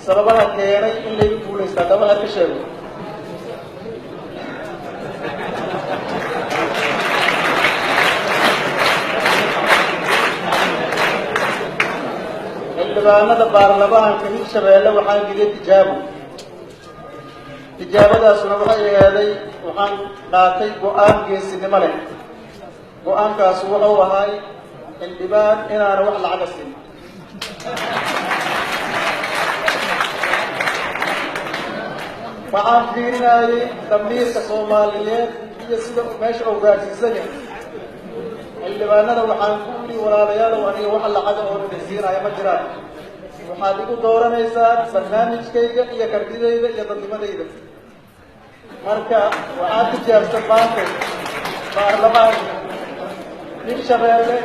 sababaha keenay in lagu guulaysto haddaba ha ka sheego. xildhibaanada baarlamaanka hirshabeelle waxaan geliyay tijaabadaasuna waxay ahaaday waxaan qaatay go-aan geesinimo leh. go-aankaas wuxuu ahay xildhibaan inaana wax lacaga siin. waxaan fiirinayay damiirka Soomaaliyeed iyo sida meesha uu gaarsiisan yahay. xildhibaanada waxaan ku yiri walaalayaal aniga wax lacaga oo dhisiinaya ma jiraan. waxaad igu dooranaysaa barnaamijkayga iyo kartidayda iyo dadnimadayda. marka waxaad tijaabsan maanta baarlamaanka hirshabeelle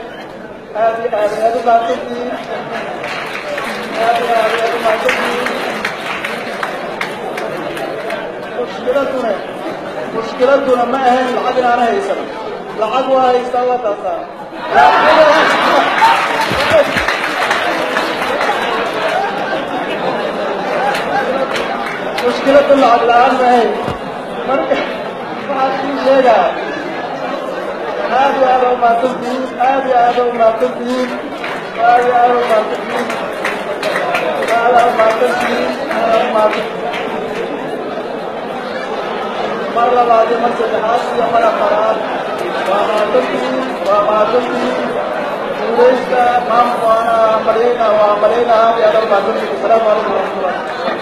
aad iyo aad u mahadsantihiin. aad iyo aad u mahadsantihiin. mushkiladuna ma ahayn lacag inaan haysan. lacag waa haystaa la taasaa. mushkiladu lacag la-aan ma ahayn. marka waxaan kuu sheegaa aad iyo aad u mahadsantihiin. aad iyo aad u mahadsantihiin. aad iyo aad u mahadsantihiin. aad u mahadsantihiin. aad u mahadsantihiin. mar labaad iyo mar saddexaad iyo mar afaraad waa mahadsantihiin. guulaysta maamulka waa malayna aad iyo aad u mahadsantihiin. asalaamu calaykum waraxmatullahi.